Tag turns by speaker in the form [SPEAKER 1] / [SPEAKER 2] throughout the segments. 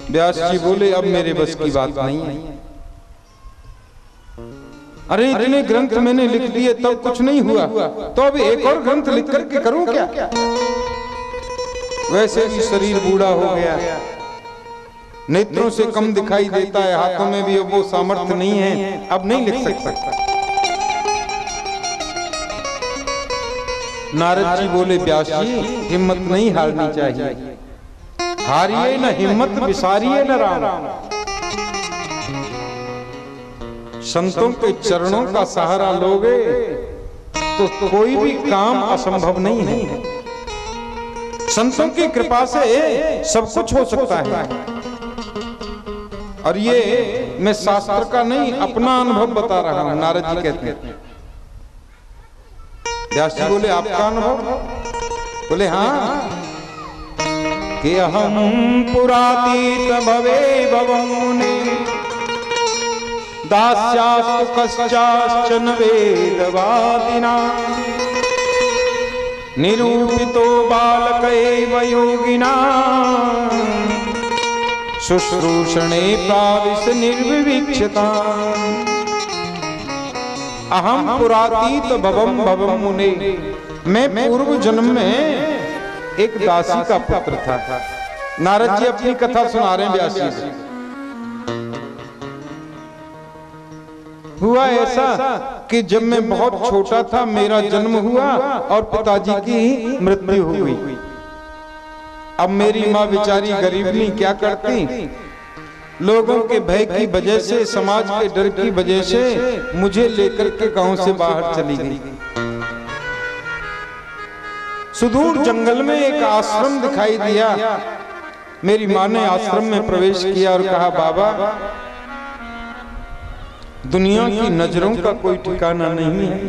[SPEAKER 1] व्यास जी बोले अब मेरे बस की बात नहीं है। अरे इतने ग्रंथ मैंने लिख दिए तब कुछ नहीं हुआ, तो अब एक और ग्रंथ लिख करके करूं क्या? वैसे भी शरीर बूढ़ा हो गया, नेत्रों से कम दिखाई देता है, हाथों में भी अब वो सामर्थ्य नहीं है, अब नहीं लिख सकता। नारद जी बोले व्यास जी हिम्मत नहीं हारनी चाहिए, हारिए न हिम्मत विसारिए न राम। संतों के चरणों का सहारा लोगे तो कोई भी काम असंभव नहीं है। संतों की कृपा से सब कुछ हो सकता है। और ये मैं शास्त्र का नहीं अपना अनुभव बता रहा हूं। नारद जी कहते हैं, व्यास जी बोले आपका अनुभव? बोले हाँ, कि अहम पुरातीत भवे भवं मुने दास्यास्तु कश्चाश्चन वेदवादिना निरूपितो बालकैव योगिना शुश्रूषणे प्राविश निर्विवीक्षता। अहम पुरातीत भवम भवम मुने, मैं पूर्व जन्म में एक दासी का पुत्र था। नारद जी अपनी कथा सुना रहे हैं व्यास जी से। हुआ ऐसा कि जब मैं बहुत छोटा था मेरा जन्म हुआ और पिताजी की मृत्यु हो गई। अब मेरी माँ बेचारी गरीबनी क्या करती, लोगों के भय की वजह से, समाज के डर की वजह से मुझे लेकर के गांव से बाहर चली गई। सुदूर जंगल में एक आश्रम दिखाई दिया। मेरी माँ ने आश्रम में प्रवेश किया और कहा बाबा दुनिया की नजरों का कोई ठिकाना नहीं है,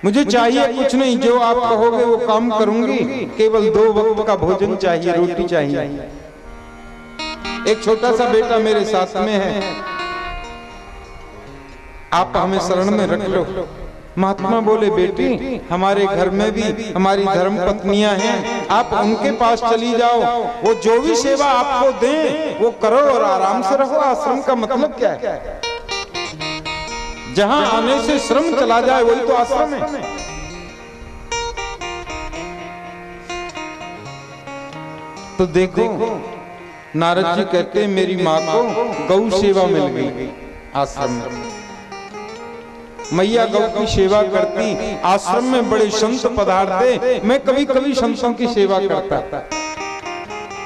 [SPEAKER 1] मुझे चाहिए कुछ नहीं, जो आप कहोगे वो काम करूंगी, केवल 2 वक्त का भोजन चाहिए, रोटी चाहिए। एक छोटा सा बेटा मेरे साथ में है, आप हमें शरण में रख लो। महात्मा बोले बेटी हमारे घर में भी हमारी धर्म पत्नियां हैं, आप उनके पास चली जाओ, वो जो भी सेवा आपको दें वो करो और आराम से रहो। आश्रम का मतलब क्या है? जहां आने से श्रम चला जाए वही तो आश्रम है। तो देखो नारद जी कहते हैं मेरी माँ को गौ सेवा मिल गई आश्रम में। मैया गौ की सेवा करती, आश्रम में बड़े संत पधारते, मैं कभी कभी संतों की सेवा करता।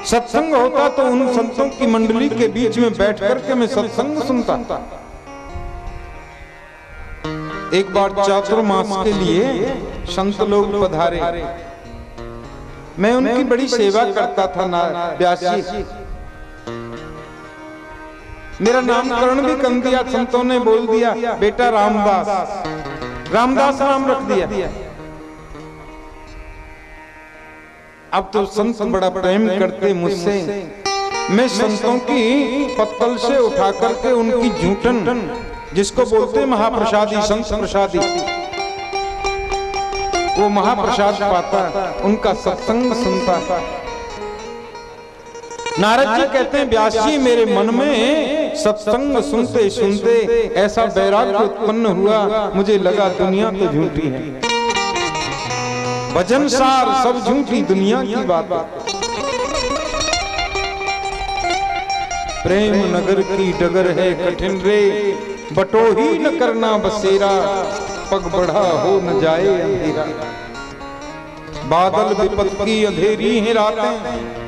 [SPEAKER 1] सत्संग होता तो उन संतों की मंडली के बीच में बैठ करके मैं सत्संग सुनता। एक बार चातुर्मास के लिए संत लोग पधारे, मैं उनकी बड़ी सेवा करता था। व्यास जी मेरा नामकरण भी कर दिया, संतों ने बोल दिया बेटा रामदास, रामदास नाम रख दिया। अब तो संत बड़ा प्रेम करते मुझसे, मैं संतों की पत्तल से उठा करके उनकी जूठन, जिसको बोलते महाप्रसादी, संत प्रसादी, वो महाप्रसाद पाता, उनका सत्संग सुनता। नारद जी कहते हैं व्यास जी मेरे मन में सत्संग सुनते सुनते ऐसा वैराग्य उत्पन्न हुआ, मुझे लगा दुनिया तो झूठी है, भजन सार सब झूठी दुनिया की बात। प्रेम नगर की डगर है कठिन रे, बटोही न करना बसेरा, पग बढ़ा हो न जाए अंधेरा। बादल विपत की अंधेरी है रातें,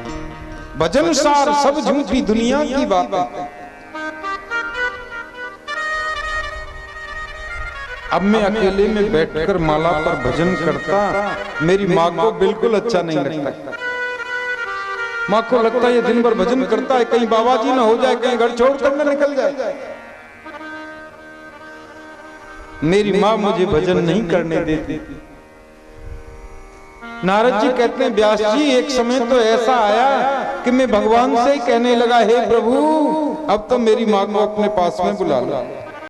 [SPEAKER 1] भजन सार सब झूठी दुनिया की बातें। अब मैं अकेले में बैठकर माला पर भजन करता, मेरी माँ को बिल्कुल अच्छा नहीं लगता। माँ को लगता है ये दिन भर भजन करता है, कहीं बाबा जी ना हो जाए, कहीं घर छोड़ कर न निकल जाए। मेरी माँ मुझे भजन नहीं करने देती। नारद जी कहते हैं व्यास जी एक समय तो ऐसा आया कि मैं भगवान से ही कहने लगा हे प्रभु अब तो मेरी माँ को अपने पास में बुला लो।